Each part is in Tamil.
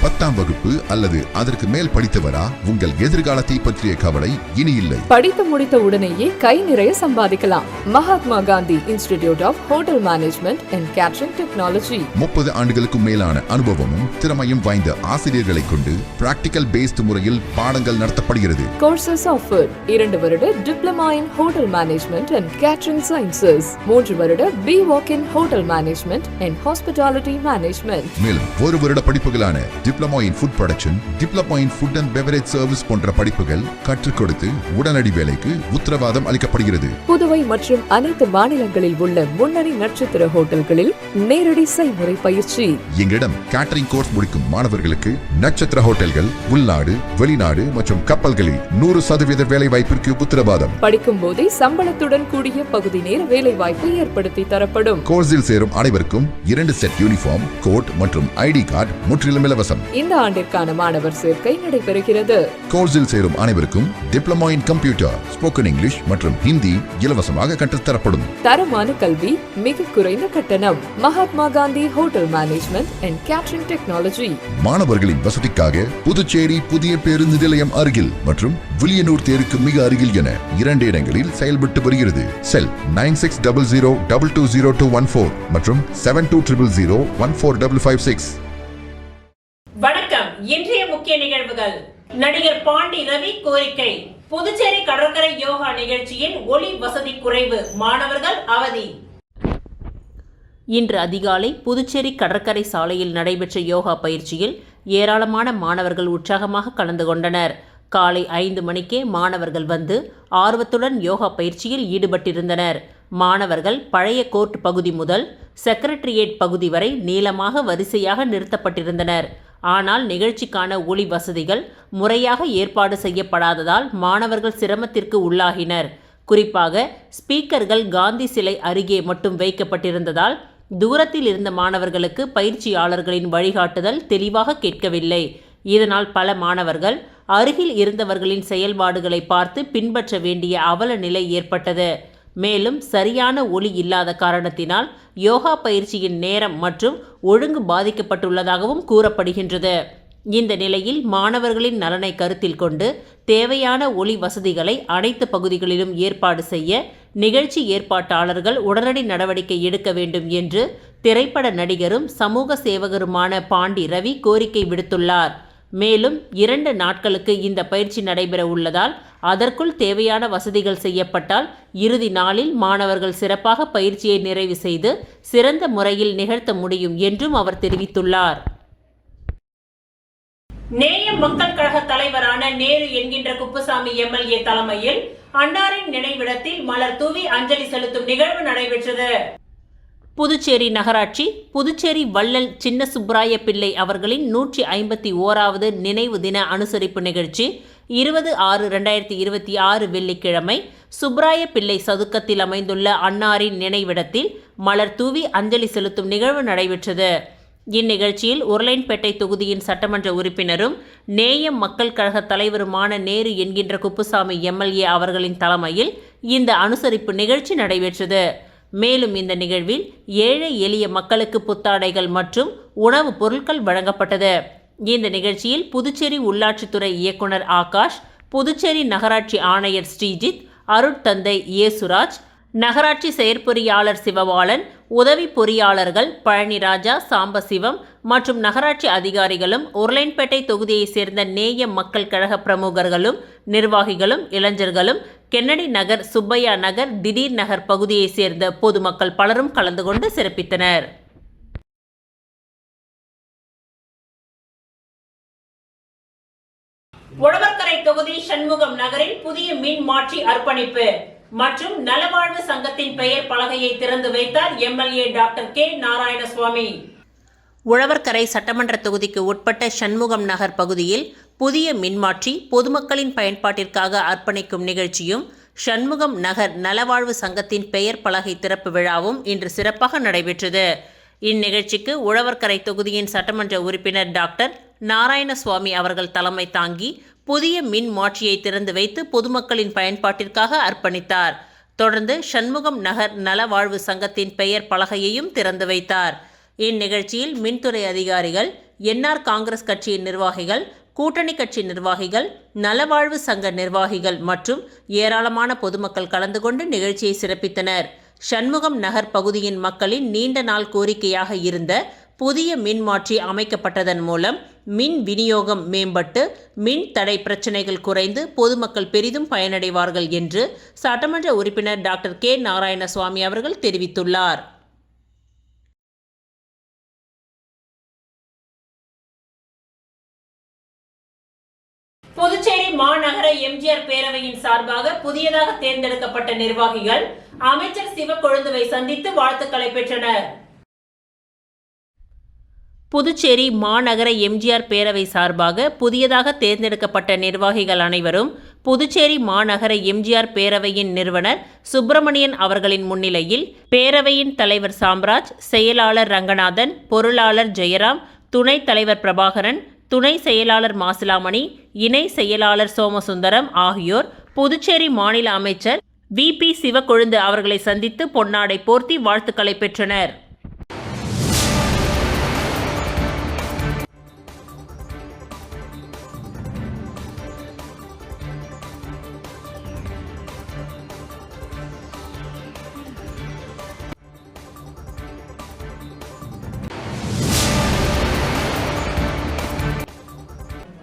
10ஆம் வகுப்பு அல்லது அதற்கு மேல் படித்தவரா? உங்கள் எதிர்காலத்தை பற்றிய கவலை இனி இல்லை. படித்து முடித்த உடனேயே கை நிறைய சம்பாதிக்கலாம். Mahatma Gandhi institute of hotel management and catering technology. 30 ஆண்டுகளுக்கும் மேலான அனுபவமும் திறமையும் வாய்ந்த ஆசிரியர்களை கொண்டு பிராக்டிகல் பேஸ்ட் முறையில் பாடங்கள் நடத்தப்படுகிறது. கோர்சஸ் ஆஃபர் 2 வருட diploma in hotel management and catering sciences, 3 வருட BWalk in hotel management and hospitality management. மேலும் 1 வருட படிப்புகளான diploma in food production, diploma in food and beverage service போன்ற படிப்புகள் கற்றுக் கொடுத்து உடனடி வேலைக்கு உத்தரவாதம் அளிக்கப்படுகிறது. புதுவை மற்றும் அனைத்து மாநிலங்களில் உள்ள முன்னணி நட்சத்திர ஹோட்டல்களில் நேரடி செய்முறை பயிற்சி. எங்களிடம் கேட்டரிங் கோர்ஸ் முடிக்கும் மாணவர்களுக்கு நட்சத்திர ஹோட்டல்கள், உள்நாடு, வெளிநாடு மற்றும் கப்பல்களில் 100% வேலை வாய்ப்பிற்கு உத்தரவாதம். படிக்கும் போதே சம்பளத்துடன் கூடிய பகுதி நேர வேலை வாய்ப்பு ஏற்படுத்தி தரப்படும். கோர்ஸில் சேரும் அனைவருக்கும் 2 செட் யூனிஃபார்ம், கோட் மற்றும் ஐடி கார்டு முற்றிலும் இலவசம். இந்த ஆண்டிற்கான மாணவர் சேர்க்கை நடைபெறுகிறது. கோர்ஸில் சேரும் அனைவருக்கும் diploma in computer, spoken English மற்றும் ஹிந்தி இலவசமாக கற்றுத்தரப்படும். தரமான கல்வி, மிக குறைந்த கட்டணம். Mahatma Gandhi hotel management and catering technology. மாணவர்களின் வசதிக்காக புதுச்சேரி புதிய பேருந்து நிலையம் அருகில் மற்றும் வில்லியனூர் தேருக்கு மிக அருகில் என 2 இடங்களில் செயல்பட்டு வருகிறது. செல் 9600220214 மற்றும் 7200014556. வணக்கம். இன்றைய முக்கிய நிகழ்வுகள். நடிகர் பாண்டி ரவி கோரிக்கை. புதுச்சேரி கடற்கரை யோகா நிகழ்ச்சியில் ஒளி வசதி குறைவு, மாணவர்கள் அவதி. இன்று அதிகாலை புதுச்சேரி கடற்கரை சாலையில் நடைபெற்ற யோகா பயிற்சியில் ஏராளமான மாணவர்கள் உற்சாகமாக கலந்து கொண்டனர். காலை 5 மணிக்கே மாணவர்கள் வந்து ஆர்வத்துடன் யோகா பயிற்சியில் ஈடுபட்டிருந்தனர். மாணவர்கள் பழைய கோர்ட் பகுதி முதல் செக்ரட்டரியேட் பகுதி வரை நீளமாக வரிசையாக நிறுத்தப்பட்டிருந்தனர். ஆனால் நிகழ்ச்சிக்கான ஒளி வசதிகள் முறையாக ஏற்பாடு செய்யப்படாததால் மாணவர்கள் சிரமத்திற்கு உள்ளாகினர். குறிப்பாக ஸ்பீக்கர்கள் காந்தி சிலை அருகே மட்டும் வைக்கப்பட்டிருந்ததால் தூரத்தில் இருந்த மாணவர்களுக்கு பயிற்சியாளர்களின் வழிகாட்டுதல் தெளிவாக கேட்கவில்லை. இதனால் பல மாணவர்கள் அருகில் இருந்தவர்களின் செயல்பாடுகளை பார்த்து பின்பற்ற வேண்டிய அவல நிலை ஏற்பட்டது. மேலும் சரியான ஒளி இல்லாத காரணத்தினால் யோகா பயிற்சியின் நேரம் மற்றும் ஒழுங்கு பாதிக்கப்பட்டுள்ளதாகவும் கூறப்படுகின்றது. இந்த நிலையில் மாணவர்களின் நலனை கருத்தில் கொண்டு தேவையான ஒளி வசதிகளை அனைத்து பகுதிகளிலும் ஏற்பாடு செய்ய நிகழ்ச்சி ஏற்பாட்டாளர்கள் உடனடி நடவடிக்கை எடுக்க வேண்டும் என்று திரைப்பட நடிகரும் சமூக சேவகருமான பாண்டி ரவி கோரிக்கை விடுத்துள்ளார். மேலும் 2 நாட்களுக்கு இந்த பயிற்சி நடைபெற உள்ளதால் அதற்குள் தேவையான வசதிகள் செய்யப்பட்டால் இறுதி நாளில் மாணவர்கள் சிறப்பாக பயிற்சியை நிறைவு செய்து சிறந்த முறையில் நிகழ்த்த முடியும் என்றும் அவர் தெரிவித்துள்ளார். நேயம் மக்கள் கழக தலைவரான நேரு என்கின்ற குப்புசாமி MLA தலைமையில் அன்னாரின் நினைவிடத்தில் மலர் தூவி அஞ்சலி செலுத்தும் நிகழ்வு நடைபெற்றது. புதுச்சேரி நகராட்சி புதுச்சேரி வள்ளல் சின்ன சுப்பராய பிள்ளை அவர்களின் 151வது நினைவு தின அனுசரிப்பு நிகழ்ச்சி 20/6/2026 வெள்ளிக்கிழமை சுப்பராய பிள்ளை சதுக்கத்தில் அமைந்துள்ள அன்னாரின் நினைவிடத்தில் மலர் தூவி அஞ்சலி செலுத்தும் நிகழ்வு நடைபெற்றது. இந்நிகழ்ச்சியில் உருளையன்பேட்டை தொகுதியின் சட்டமன்ற உறுப்பினரும் நேயம் மக்கள் கழக தலைவருமான நேரு என்கின்ற குப்புசாமி MLA அவர்களின் தலைமையில் இந்த அனுசரிப்பு நிகழ்ச்சி நடைபெற்றது. மேலும் இந்த நிகழ்வில் ஏழை எளிய மக்களுக்கு புத்தாடைகள் மற்றும் உணவுப் பொருட்கள் வழங்கப்பட்டது. இந்த நிகழ்ச்சியில் புதுச்சேரி உள்ளாட்சித்துறை இயக்குனர் ஆகாஷ், புதுச்சேரி நகராட்சி ஆணையர் ஸ்ரீஜித், அருட்தந்தை இயேசுராஜ், நகராட்சி செயற்பொறியாளர் சிவபாலன், உதவி பொறியாளர்கள் பழனிராஜா, சாம்பசிவம் மற்றும் நகராட்சி அதிகாரிகளும் உருளையன்பேட்டை தொகுதியைச் சேர்ந்த நேயம் மக்கள் கழக பிரமுகர்களும் நிர்வாகிகளும் இளைஞர்களும் கென்னடி நகர், சுப்பையா நகர், திடீர் நகர் பகுதியைச் சேர்ந்த பொதுமக்கள் பலரும் கலந்து கொண்டு சிறப்பித்தனர். உழவர்கரை தொகுதி சண்முகம் நகரில் புதிய மின் மாற்றி அர்ப்பணிப்பு மற்றும் நலவாழ்வு சங்கத்தின் பெயர் பலகையை திறந்து வைத்தார் MLA doctor K. Narayanaswamy. Uzhavarkarai சட்டமன்ற தொகுதிக்கு உட்பட்ட சண்முகம் நகர் பகுதியில் புதிய மின்மாற்றி பொதுமக்களின் பயன்பாட்டிற்காக அர்ப்பணிக்கும் நிகழ்ச்சியும் சண்முகம் நகர் நலவாழ்வு சங்கத்தின் பெயர் பலகை திறப்பு விழாவும் இன்று சிறப்பாக நடைபெற்றது. இந்நிகழ்ச்சிக்கு உழவர்கரை தொகுதியின் சட்டமன்ற உறுப்பினர் டாக்டர் நாராயணசுவாமி அவர்கள் தலைமை தாங்கி புதிய மின் மாற்றியை திறந்து வைத்து பொதுமக்களின் பயன்பாட்டிற்காக அர்ப்பணித்தார். தொடர்ந்து சண்முகம் நகர் நலவாழ்வு சங்கத்தின் பெயர் பலகையையும் திறந்து வைத்தார். இந்நிகழ்ச்சியில் மின்துறை அதிகாரிகள், என்ஆர் காங்கிரஸ் கட்சியின் நிர்வாகிகள், கூட்டணி கட்சி நிர்வாகிகள், நலவாழ்வு சங்க நிர்வாகிகள் மற்றும் ஏராளமான பொதுமக்கள் கலந்து கொண்டு நிகழ்ச்சியை சிறப்பித்தனர். சண்முகம் நகர் பகுதியின் மக்களின் நீண்ட நாள் கோரிக்கையாக இருந்த புதிய மின்மாற்றி அமைக்கப்பட்டதன் மூலம் மின் விநியோகம் மேம்பட்டு மின் தடை பிரச்சினைகள் குறைந்து பொதுமக்கள் பெரிதும் பயனடைவார்கள் என்று சட்டமன்ற உறுப்பினர் டாக்டர் கே. நாராயணசுவாமி அவர்கள் தெரிவித்துள்ளார். புதுச்சேரி மாநகர எம்ஜிஆர் பேரவையின் சார்பாக புதியதாக தேர்ந்தெடுக்கப்பட்ட நிர்வாகிகள் அமைச்சர் சிவக்கொழுந்துவை சந்தித்து வாழ்த்துக்களை பெற்றனர். புதுச்சேரி மாநகர எம்ஜிஆர் பேரவை சார்பாக புதியதாக தேர்ந்தெடுக்கப்பட்ட நிர்வாகிகள் அனைவரும் புதுச்சேரி மாநகர எம்ஜிஆர் பேரவையின் நிறுவனர் சுப்பிரமணியன் அவர்களின் முன்னிலையில் பேரவையின் தலைவர் சாம்ராஜ், செயலாளர் ரங்கநாதன், பொருளாளர் ஜெயராம், துணைத் தலைவர் பிரபாகரன், துணை செயலாளர் மாசிலாமணி, இணை செயலாளர் சோமசுந்தரம் ஆகியோர் புதுச்சேரி மாநில அமைச்சர் VP சிவக்கொழுந்து அவர்களை சந்தித்து பொன்னாடை போர்த்தி வாழ்த்துக்களை பெற்றனர்.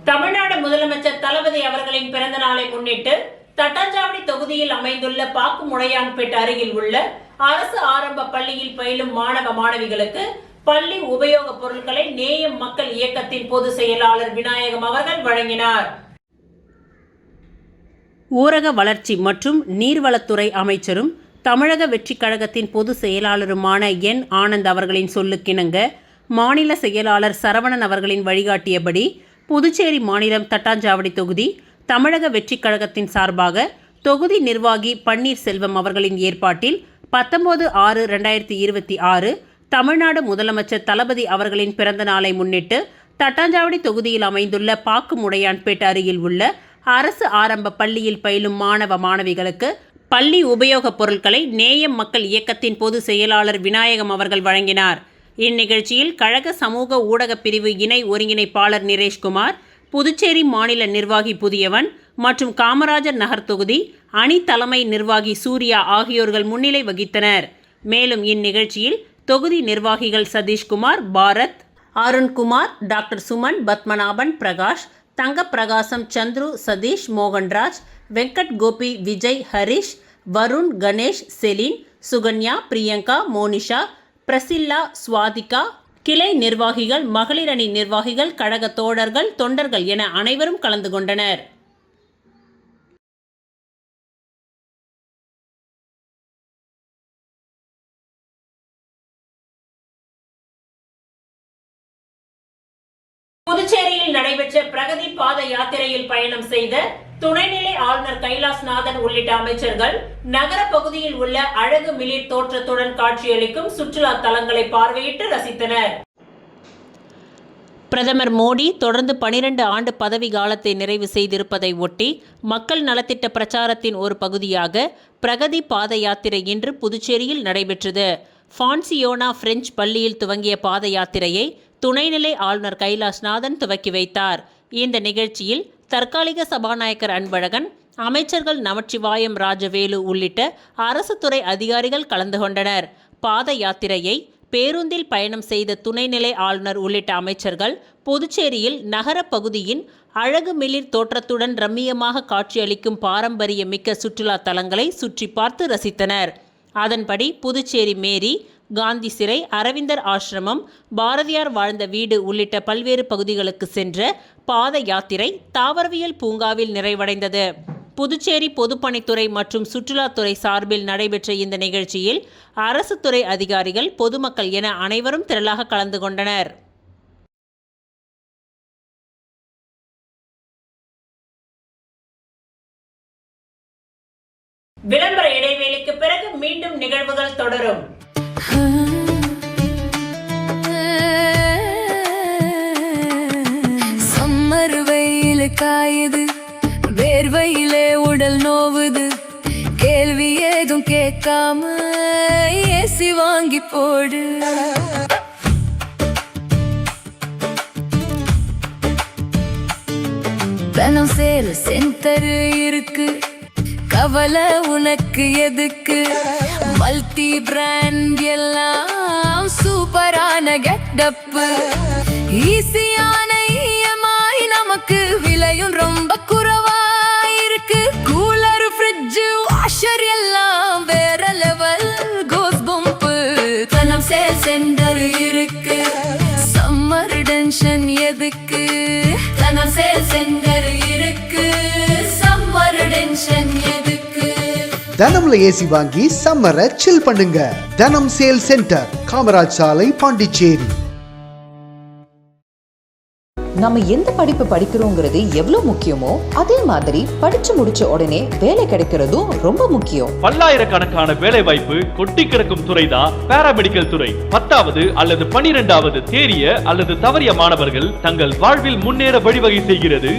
தமிழ்நாடு முதலமைச்சர் தளபதி அவர்களின் பிறந்த நாளை முன்னிட்டு தட்டாஞ்சாவடி தொகுதியில் அமைந்துள்ள பாக்குமுடையான்பேட் அருகில் உள்ள அரசு ஆரம்ப பள்ளியில் பயிலும் மாணவ மாணவிகளுக்கு பள்ளி உபயோகப் பொருட்களை நேயம் மக்கள் இயக்கத்தின் பொதுச் செயலாளர் விநாயகம் அவர்கள் வழங்கினார். ஊரக வளர்ச்சி மற்றும் நீர்வளத்துறை அமைச்சரும் தமிழக வெற்றிக் கழகத்தின் பொதுச் செயலாளருமான என். ஆனந்த் அவர்களின் சொல்லுக்கிணங்க மாநில செயலாளர் சரவணன் அவர்களின் வழிகாட்டியபடி புதுச்சேரி மாநிலம் தட்டாஞ்சாவடி தொகுதி தமிழக வெற்றிக் கழகத்தின் சார்பாக தொகுதி நிர்வாகி பன்னீர்செல்வம் அவர்களின் ஏற்பாட்டில் 19/6/2026 தமிழ்நாடு முதலமைச்சர் தளபதி அவர்களின் பிறந்த நாளை முன்னிட்டு தட்டாஞ்சாவடி தொகுதியில் அமைந்துள்ள பாக்குமுடையான்பேட் அருகில் உள்ள அரசு ஆரம்ப பள்ளியில் பயிலும் மாணவ மாணவிகளுக்கு பள்ளி உபயோகப் பொருட்களை நேயம் மக்கள் இயக்கத்தின் பொதுச் செயலாளர் விநாயகம் அவர்கள் வழங்கினார். இந்நிகழ்ச்சியில் கழக சமூக ஊடகப் பிரிவு இணை ஒருங்கிணைப்பாளர் நிரேஷ்குமார், புதுச்சேரி மாநில நிர்வாகி புதியவன் மற்றும் காமராஜர் நகர் தொகுதி அணி தலைமை நிர்வாகி சூர்யா ஆகியோர்கள் முன்னிலை வகித்தனர். மேலும் இந்நிகழ்ச்சியில் தொகுதி நிர்வாகிகள் சதீஷ்குமார், பாரத், அருண்குமார், டாக்டர் சுமன், பத்மநாபன், பிரகாஷ், தங்கப்பிரகாசம், சந்துரு, சதீஷ், மோகன்ராஜ், வெங்கட் கோபி, விஜய், ஹரிஷ், வருண், கணேஷ், செலின், சுகன்யா, பிரியங்கா, மோனிஷா, பிரசில்லா, சுவாதிகா, கிளை நிர்வாகிகள், மகளிர் அணி நிர்வாகிகள், கழக தோழர்கள், தொண்டர்கள் என அனைவரும் கலந்து கொண்டனர். புதுச்சேரியில் நடைபெற்ற பிரகதி பாத யாத்திரையில் பயணம் செய்த துணைநிலை ஆளுநர் கைலாஷ்நாதன் உள்ளிட்ட அமைச்சர்கள் நகர பகுதியில் உள்ள அழகு மிளிர் தோற்றத்துடன் காட்சியளிக்கும் சுற்றுலா தலங்களை பார்வையிட்டு ரசித்தனர். பிரதமர் மோடி தொடர்ந்து 12 ஆண்டு பதவி காலத்தை நிறைவு செய்திருப்பதை ஒட்டி மக்கள் நலத்திட்ட பிரச்சாரத்தின் ஒரு பகுதியாக பிரகதி பாத யாத்திரை இன்று புதுச்சேரியில் நடைபெற்றது. ஃபான்சியோனா பிரெஞ்சு பள்ளியில் துவங்கிய பாத யாத்திரையை துணைநிலை ஆளுநர் கைலாஷ்நாதன் துவக்கி வைத்தார். இந்த நிகழ்ச்சியில் தற்காலிக சபாநாயகர் அன்பழகன், அமைச்சர்கள் நமச்சிவாயம், ராஜவேலு உள்ளிட்ட அரசு துறை அதிகாரிகள் கலந்து கொண்டனர். பாத யாத்திரையை பேருந்தில் பயணம் செய்த துணைநிலை ஆளுநர் உள்ளிட்ட அமைச்சர்கள் புதுச்சேரியில் நகர பகுதியின் அழகு மிளிர் தோற்றத்துடன் ரம்மியமாக காட்சியளிக்கும் பாரம்பரிய மிக்க சுற்றுலா தலங்களை சுற்றி பார்த்து ரசித்தனர். அதன்படி புதுச்சேரி மேரி, காந்தி சிறை, அரவிந்தர் ஆசிரமம், பாரதியார் வாழ்ந்த வீடு உள்ளிட்ட பல்வேறு பகுதிகளுக்கு சென்ற பாத யாத்திரை தாவரவியல் பூங்காவில் நிறைவடைந்தது. புதுச்சேரி பொதுப்பணித்துறை மற்றும் சுற்றுலாத்துறை சார்பில் நடைபெற்ற இந்த நிகழ்ச்சியில் அரசு துறை அதிகாரிகள், பொதுமக்கள் என அனைவரும் திரளாக கலந்து கொண்டனர். விளம்பர இடைவேளைக்கு பிறகு மீண்டும் நிகழ்வுகள் தொடரும். சம்மர் வெயில் காயுது, வேர்வையிலே உடல் நோவுது, கேள்வி ஏதும் கேட்காம ஏசி வாங்கி போடு. தனம் சேல் சென்டர் இருக்கு, கவலை உனக்கு எதுக்கு? மல்டி பிராண்ட் எல்லாம் சூப்பரான கெட்டப்பு, ஈஸியான EMI, நமக்கு விலையும் ரொம்ப குறைவா இருக்கு. கூலர், ஃப்ரிட்ஜ், வாஷர் எல்லாம் வேற லெவல் கோஸ் பம்பு. தனம் சேல் சென்டர் இருக்கு, சம்மர் டென்ஷன் எதுக்கு? தனம் சேல் சென்டர் இருக்கு, சம்மர் டென்ஷன் எதுக்கு? தனம்ல ஏசி வாங்கி சம்மரை சில் பண்ணுங்க. தனம் சேல் சென்டர், காமராஜ் சாலை, பாண்டிச்சேரி. நம்ம எந்த படிப்பு படிக்கிறோங்கிறது எவ்வளவு முக்கியமோ அதே மாதிரி படிச்சு முடிச்ச உடனே வேலை கிடைக்கிறதும் ரொம்ப முக்கியம். பல்லாயிரக்கணக்கான வேலை வாய்ப்பு கொட்டி கிடக்கும் துறைதான் பாராமெடிக்கல் துறை. 10வது அல்லது 12வது தேறிய அல்லது தவறிய மாணவர்கள் தங்கள் வாழ்வில் முன்னேற வழிவகை செய்கிறது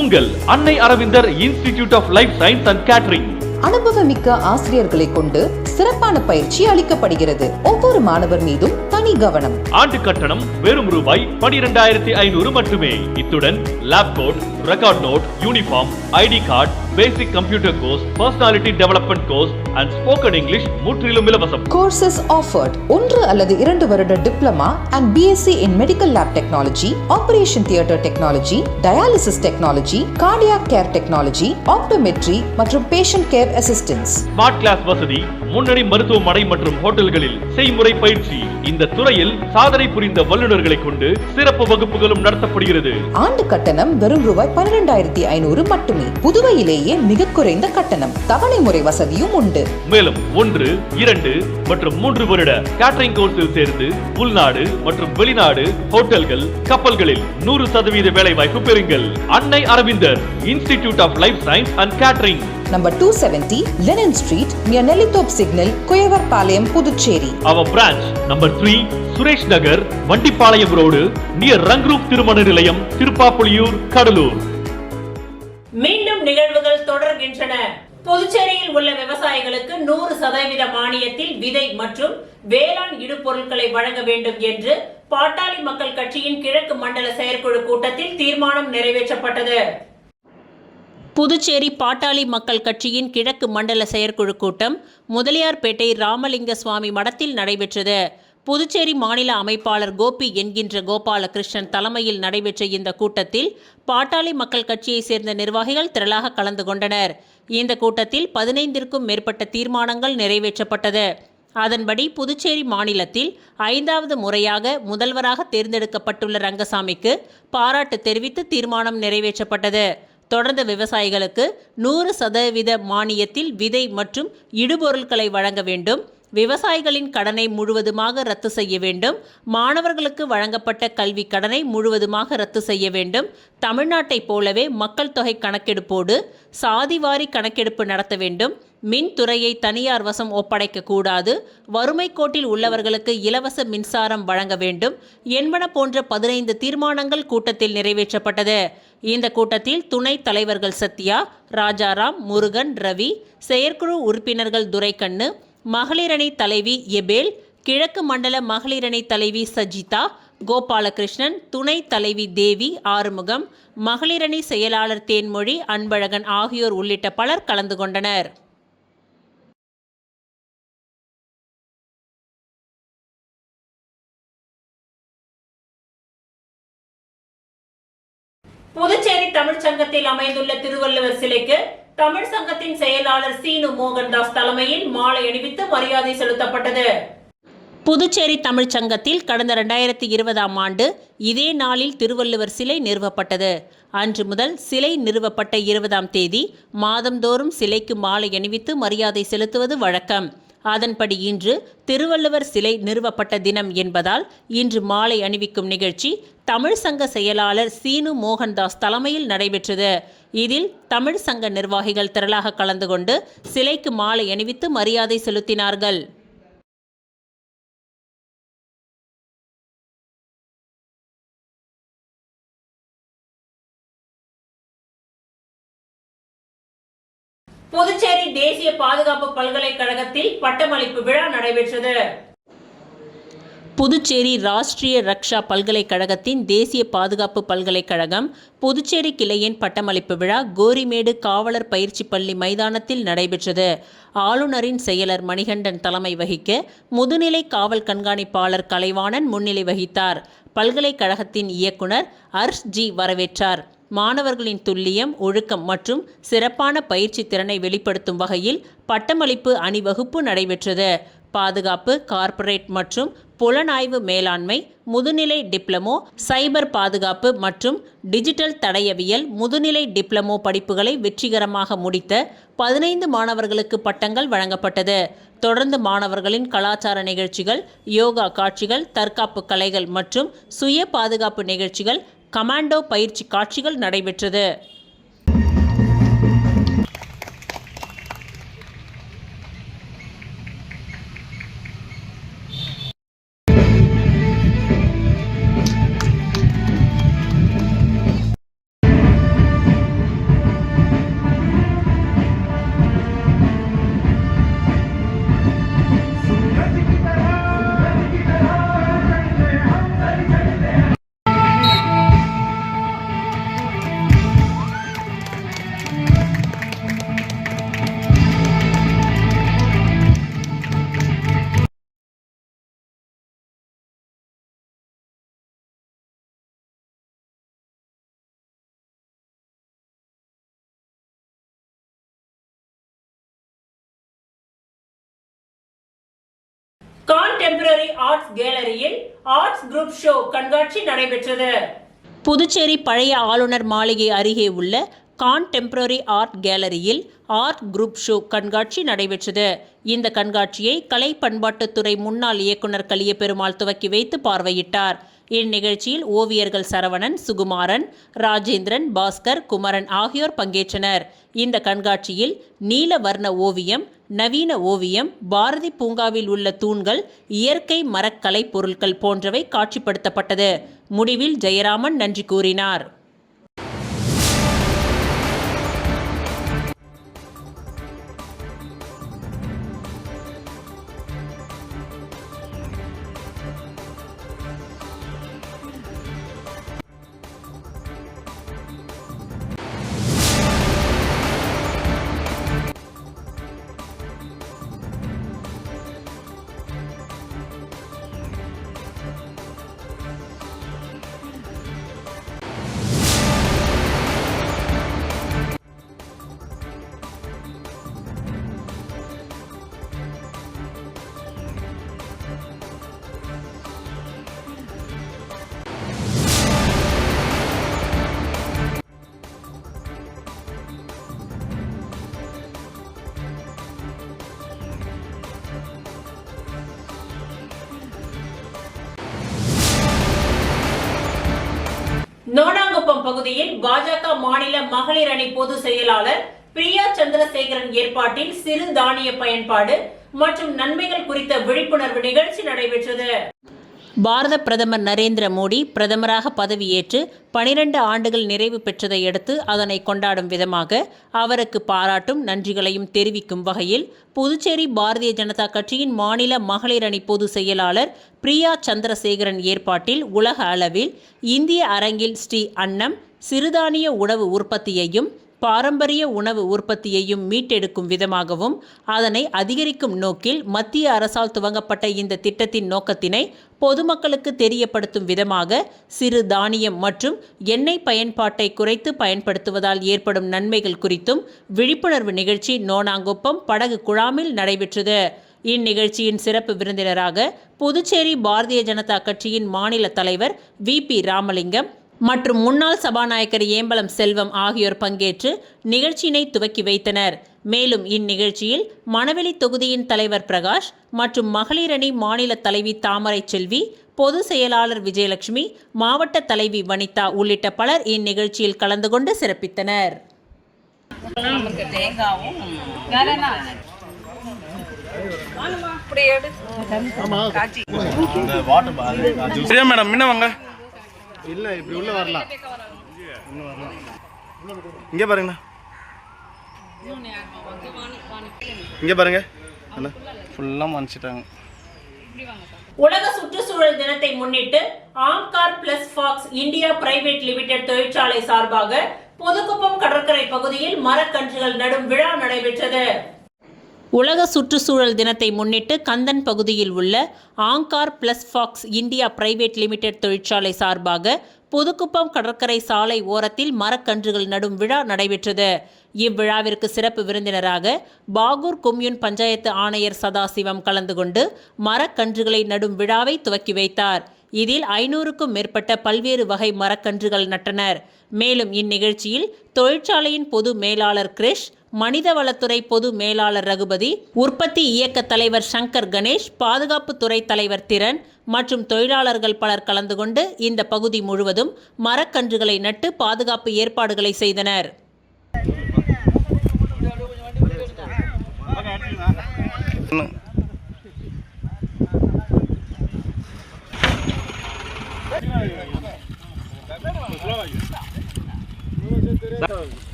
உங்கள் Annai Aravindar institute of life science and catering. அனுபவமிக்க ஆசிரியர்களை கொண்டு சிறப்பான பயிற்சி அளிக்கப்படுகிறது. ஒவ்வொரு மாணவர் மீதும் தனி கவனம். ஆண்டு கட்டணம் வெறும் ரூபாய் 12,500 மட்டுமே. இத்துடன் lab coat, record note, uniform, ID card, basic computer course, personality development course and spoken English முற்றிலும் இலவசம். கோர்சஸ் ஆஃபர்ட் 1 அல்லது 2 வருட diploma and BSc in medical lab technology, operation theatre technology, dialysis technology, cardiac care technology, optometry மற்றும் patient care assistance. Smart class வசதி, முன்னணி மருத்துவமனை மற்றும் ஹோட்டல்களில் செய்முறை பயிற்சி. இந்த துறையில் சாதனை புரிந்த வல்லுநர்களை கொண்டு சிறப்பு வகுப்புகளும் நடத்தப்படுகிறது. ஆண்டு கட்டணம் வெறும் ரூபாய் 12,500 மட்டுமே. புதுவையிலேயே மிக குறைந்த கட்டணம். தவணை முறை வசதியும் உண்டு. மேலும் 1, 2 மற்றும் 3 வருட கேட்டரிங் கோர்ஸில் சேர்ந்து உள்நாடு மற்றும் வெளிநாடு ஹோட்டல்கள், கப்பல்களில் 100% வேலை வாய்ப்பு பெறுங்கள். Annai Aravindar institute of life science and catering, number 270 Lenin street, near Nellithope signal, Kuyavarpalayam, Puducherry. Our branch number 3 Suresh Nagar, Vandipalayam road, near Rangroop திருமண நிலையம், திருப்பாப்புலியூர், கடலூர். மீண்டும் நிகழ்வுகள் தொடர்கின்றன. புதுச்சேரியில் உள்ள விவசாயிகளுக்கு 100% மானியத்தில் விதை மற்றும் வேளாண் இடுபொருட்களை வழங்க வேண்டும் என்று பாட்டாளி மக்கள் கட்சியின் கிழக்கு மண்டல செயற்குழு கூட்டத்தில் தீர்மானம் நிறைவேற்றப்பட்டது. புதுச்சேரி பாட்டாளி மக்கள் கட்சியின் கிழக்கு மண்டல செயற்குழு கூட்டம் முதலியார்பேட்டை ராமலிங்க சுவாமி மடத்தில் நடைபெற்றது. புதுச்சேரி மாநில அமைப்பாளர் கோபி என்கின்ற கோபாலகிருஷ்ணன் தலைமையில் நடைபெற்ற இந்த கூட்டத்தில் பாட்டாளி மக்கள் கட்சியை சேர்ந்த நிர்வாகிகள் திரளாக கலந்து கொண்டனர். இந்த கூட்டத்தில் 15க்கும் மேற்பட்ட தீர்மானங்கள் நிறைவேற்றப்பட்டது. அதன்படி புதுச்சேரி மாநிலத்தில் 5வது முறையாக முதல்வராக தேர்ந்தெடுக்கப்பட்டுள்ள ரங்கசாமிக்கு பாராட்டு தெரிவித்து தீர்மானம் நிறைவேற்றப்பட்டது. தொடர்ந்து விவசாயிகளுக்கு 100% மானியத்தில் விதை மற்றும் இடுபொருட்களை வழங்க வேண்டும். விவசாயிகளின் கடனை முழுவதுமாக ரத்து செய்ய வேண்டும். மாணவர்களுக்கு வழங்கப்பட்ட கல்வி கடனை முழுவதுமாக ரத்து செய்ய வேண்டும். தமிழ்நாட்டைப் போலவே மக்கள் தொகை கணக்கெடுப்போடு சாதிவாரி கணக்கெடுப்பு நடத்த வேண்டும். மின்துறையை தனியார் வசம் ஒப்படைக்க கூடாது. வறுமை கோட்டில் உள்ளவர்களுக்கு இலவச மின்சாரம் வழங்க வேண்டும் என்பன போன்ற 15 தீர்மானங்கள் கூட்டத்தில் நிறைவேற்றப்பட்டது. இந்த கூட்டத்தில் துணைத் தலைவர்கள் சத்யா, ராஜாராம், முருகன், ரவி, செயற்குழு உறுப்பினர்கள் துரைக்கண்ணு, மகளிரணி தலைவி எபேல், கிழக்கு மண்டல மகளிரணி தலைவி சஜிதா, கோபாலகிருஷ்ணன், துணைத் தலைவி தேவி, ஆறுமுகம், மகளிரணி செயலாளர் தேன்மொழி, அன்பழகன் ஆகியோர் உள்ளிட்ட பலர் கலந்து கொண்டனர். புதுச்சேரி தமிழ்ச் சங்கத்தில் அமைந்துள்ள திருவள்ளுவர் சிலைக்கு தமிழ் சங்கத்தின் செயலாளர் சீனு மோகன்தாஸ் தலைமையில் மாலை அணிவித்து மரியாதை செலுத்தப்பட்டது. புதுச்சேரி தமிழ்ச் சங்கத்தில் கடந்த 2020ஆம் ஆண்டு இதே நாளில் திருவள்ளுவர் சிலை நிறுவப்பட்டது. அன்று முதல் சிலை நிறுவப்பட்ட 20ஆம் தேதி மாதந்தோறும் சிலைக்கு மாலை அணிவித்து மரியாதை செலுத்துவது வழக்கம். அதன்படி இன்று திருவள்ளுவர் சிலை நிறுவப்பட்ட தினம் என்பதால் இன்று மாலை அணிவிக்கும் நிகழ்ச்சி தமிழ் சங்க செயலாளர் சீனு மோகன்தாஸ் தலைமையில் நடைபெற்றது. இதில் தமிழ் சங்க நிர்வாகிகள் திரளாக கலந்து கொண்டு சிலைக்கு மாலை அணிவித்து மரியாதை செலுத்தினார்கள். புதுச்சேரி தேசிய பாதுகாப்பு பல்கலைக்கழகத்தில் பட்டமளிப்பு விழா நடைபெற்றது. புதுச்சேரி ராஷ்டிரிய ரக்ஷா பல்கலைக்கழகத்தின் தேசிய பாதுகாப்பு பல்கலைக்கழகம் புதுச்சேரி கிளையின் பட்டமளிப்பு விழா கோரிமேடு காவலர் பயிற்சி பள்ளி மைதானத்தில் நடைபெற்றது. ஆளுநரின் செயலர் மணிகண்டன் தலைமை வகிக்க முதுநிலை காவல் கண்காணிப்பாளர் கலைவாணன் முன்னிலை வகித்தார். பல்கலைக்கழகத்தின் இயக்குனர் அர்ஷ் ஜி வரவேற்றார். மாணவர்களின் துல்லியம், ஒழுக்கம் மற்றும் சிறப்பான பயிற்சி திறனை வெளிப்படுத்தும் வகையில் பட்டமளிப்பு அணிவகுப்பு நடைபெற்றது. பாதுகாப்பு, கார்ப்பரேட் மற்றும் புலனாய்வு மேலாண்மை, முதுநிலை டிப்ளமோ, சைபர் பாதுகாப்பு மற்றும் டிஜிட்டல் தடயவியல் முதுநிலை டிப்ளமோ படிப்புகளை வெற்றிகரமாக முடித்த 15 மாணவர்களுக்கு பட்டங்கள் வழங்கப்பட்டது. தொடர்ந்து மாணவர்களின் கலாச்சார நிகழ்ச்சிகள், யோகா காட்சிகள், தற்காப்பு கலைகள் மற்றும் சுய பாதுகாப்பு நிகழ்ச்சிகள், கமாண்டோ பயிற்சி காட்சிகள் நடைபெற்றது. கான்டெம்பரரி ஆர்ட்ஸ் கேலரியில் ஆர்ட்ஸ் குரூப் ஷோ கண்காட்சி நடைபெற்றது. புதுச்சேரி பழைய ஆளுநர் மாளிகை அருகே உள்ள கான்டெம்பரரி ஆர்ட் கேலரியில் ஆர்ட் குரூப் ஷோ கண்காட்சி நடைபெற்றது. இந்த கண்காட்சியை கலை பண்பாட்டுத்துறை முன்னாள் இயக்குனர் கலியபெருமாள் துவக்கி வைத்து பார்வையிட்டார். இந்நிகழ்ச்சியில் ஓவியர்கள் சரவணன், சுகுமாரன், ராஜேந்திரன், பாஸ்கர், குமரன் ஆகியோர் பங்கேற்றனர். இந்த கண்காட்சியில் நீல வர்ண ஓவியம், நவீன ஓவியம், பாரதி பூங்காவில் உள்ள தூண்கள், இயற்கை மரக்கலை பொருட்கள் போன்றவை காட்சிப்படுத்தப்பட்டது. முடிவில் ஜெயராமன் நன்றி கூறினார். நோனாங்குப்பம் பகுதியில் பாஜக மாநில மகளிர் அணி பொதுச் செயலாளர் பிரியா சந்திரசேகரன் ஏற்பாட்டில் சிறு தானிய பயன்பாடு மற்றும் நன்மைகள் குறித்த விழிப்புணர்வு நிகழ்ச்சி நடைபெற்றது. பாரத பிரதமர் நரேந்திர மோடி பிரதமராக பதவியேற்று 12 ஆண்டுகள் நிறைவு பெற்றதை அடுத்து அதனை கொண்டாடும் விதமாக அவருக்கு பாராட்டும் நன்றிகளையும் தெரிவிக்கும் வகையில் புதுச்சேரி பாரதிய ஜனதா கட்சியின் மாநில மகளிர் அணி பொதுச் செயலாளர் பிரியா சந்திரசேகரன் ஏற்பாட்டில் உலக அளவில் இந்திய அரங்கில் ஸ்ரீ அன்னம் சிறுதானிய உணவு உற்பத்தியையும் பாரம்பரிய உணவு உற்பத்தியையும் மீட்டெடுக்கும் விதமாகவும் அதனை அதிகரிக்கும் நோக்கில் மத்திய அரசால் துவங்கப்பட்ட இந்த திட்டத்தின் நோக்கத்தினை பொதுமக்களுக்கு தெரியப்படுத்தும் விதமாக சிறு தானியம் மற்றும் எண்ணெய் பயன்பாட்டை குறைத்து பயன்படுத்துவதால் ஏற்படும் நன்மைகள் குறித்தும் விழிப்புணர்வு நிகழ்ச்சி நோனாங்குப்பம் படகு குழாமில் நடைபெற்றது. இந்நிகழ்ச்சியின் சிறப்பு விருந்தினராக புதுச்சேரி பாரதிய ஜனதா கட்சியின் மாநில தலைவர் VP ராமலிங்கம் மற்றும் முன்னாள் சபாநாயகர் ஏம்பலம் செல்வம் ஆகியோர் பங்கேற்று நிகழ்ச்சியினை துவக்கி வைத்தனர். மேலும் இந்நிகழ்ச்சியில் மணவெளி தொகுதியின் தலைவர் பிரகாஷ் மற்றும் மகளிர் அணி மாநில தலைவி தாமரை செல்வி, பொதுச் செயலாளர் விஜயலட்சுமி, மாவட்ட தலைவி வனிதா உள்ளிட்ட பலர் இந்நிகழ்ச்சியில் கலந்து கொண்டு சிறப்பித்தனர். இல்லை இப்படி உள்ள வரலாம், இங்கே பாருங்கண்ணா, இங்கே பாருங்க அண்ணா, ஃபுல்லாக மறைச்சிட்டாங்க. உலக சுற்றுச்சூழல் தினத்தை முன்னிட்டு Anchor plus Fox India private limited தொழிற்சாலை சார்பாக புதுக்குப்பம் கடற்கரை பகுதியில் மரக்கன்றுகள் நடும் விழா நடைபெற்றது. உலக சுற்றுச்சூழல் தினத்தை முன்னிட்டு கந்தன் பகுதியில் உள்ள Anchor plus Fox India private limited தொழிற்சாலை சார்பாக புதுக்குப்பம் கடற்கரை சாலை ஓரத்தில் மரக்கன்றுகள் நடும் விழா நடைபெற்றது. இவ்விழாவிற்கு சிறப்பு விருந்தினராக பாகூர் கொம்யூன் பஞ்சாயத்து ஆணையர் சதாசிவம் கலந்து கொண்டு மரக்கன்றுகளை நடும் விழாவை துவக்கி வைத்தார். இதில் 500க்கும் மேற்பட்ட பல்வேறு வகை மரக்கன்றுகள் நட்டனர். மேலும் இந்நிகழ்ச்சியில் தொழிற்சாலையின் பொது மேலாளர் கிரிஷ், மனிதவளத்துறை பொது மேலாளர் ரகுபதி, உற்பத்தி இயக்க தலைவர் சங்கர் கணேஷ், பாதுகாப்புத்துறை தலைவர் திறன் மற்றும் தொழிலாளர்கள் பலர் கலந்து கொண்டு இந்த பகுதி முழுவதும் மரக்கன்றுகளை நட்டு பாதுகாப்பு ஏற்பாடுகளை செய்தனர்.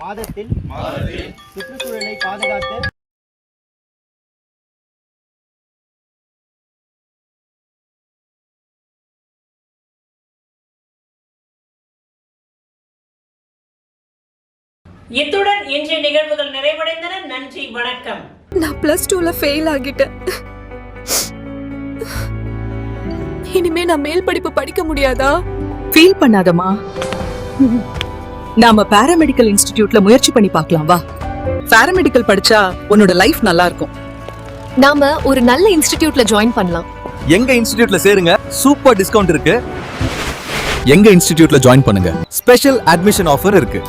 மாதத்தில் சுற்றுச்சூழலை பாதுகாத்து இத்துடன் இன்றைய நிகழ்வுகள் நிறைவடைந்தன. நன்றி, வணக்கம். நான் +2ல ஃபெயில் ஆகிட்டேன். இனிமே நான் மேல் படிப்பு படிக்க முடியாதா? ஃபீல் பண்ணாதமா, நாம பாராமெடிக்கல் இன்ஸ்டிடியூட்ல முயற்சி பண்ணி பார்க்கலாம். வா, பாராமெடிக்கல் படிச்சா உன்னோட லைஃப் நல்லா இருக்கும். நாம ஒரு நல்ல இன்ஸ்டிடியூட்ல ஜாயின் பண்ணலாம். எங்க இன்ஸ்டிடியூட்ல சேருங்க, சூப்பர் டிஸ்கவுண்ட் இருக்கு. எங்க இன்ஸ்டிடியூட்ல ஜாயின் பண்ணுங்க, ஸ்பெஷல் அட்மிஷன் ஆஃபர் இருக்கு.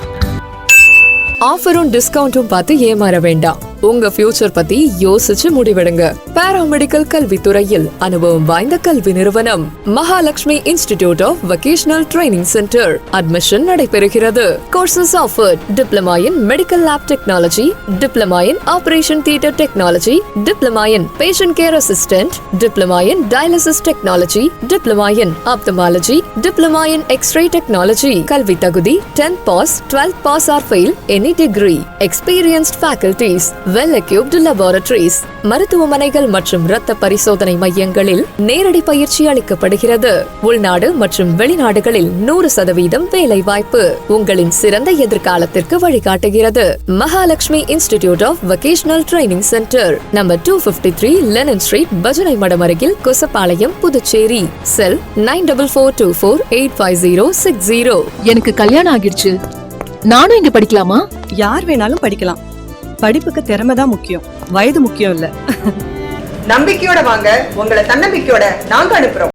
ஆஃபரும் டிஸ்கவுண்டும் பார்த்து ஏமாற வேண்டாம். உங்க ஃபியூச்சர் பத்தி யோசிச்சு முடிவெடுங்க. பாராமெடிக்கல் கல்வித்துறையில் அனுபவம் வாய்ந்த கல்வி நிறுவனம் Mahalakshmi institute of vocational training centre. Admission நடைபெறுகிறது. Courses offered: diploma in medical lab technology, diploma in operation theatre technology, diploma in patient care assistant, diploma in dialysis technology, diploma in ophthalmology, diploma in X-ray technology. கல்வி தகுதி 10th pass, 12th pass or fail, any degree. Experienced faculties, well-equipped laboratories. மருத்துவமனைகள் மற்றும் இரத்த பரிசோதனை மையங்களில் நேரடி பயிற்சி அளிக்கப்படுகிறது. உள்நாடு மற்றும் வெளிநாடுகளில் 100% வேலை வாய்ப்பு உங்களின் சிறந்த எதிர்காலத்திற்கு வழிகாட்டுகிறது. Mahalakshmi institute of vocational training centre, number 253 Lenin street, பஜனை மடம் அருகில், கொசப்பாளையம், புதுச்சேரி. செல் 9442485060. எனக்கு கல்யாணம் ஆகிடுச்சு, நானும் இங்க படிக்கலாமா? யார் வேணாலும் படிக்கலாம். படிப்புக்கு திறமை தான் முக்கியம், வயது முக்கியம் இல்ல. நம்பிக்கையோட வாங்க, உங்களை தன்னம்பிக்கையோட நாங்க அனுப்புறோம்.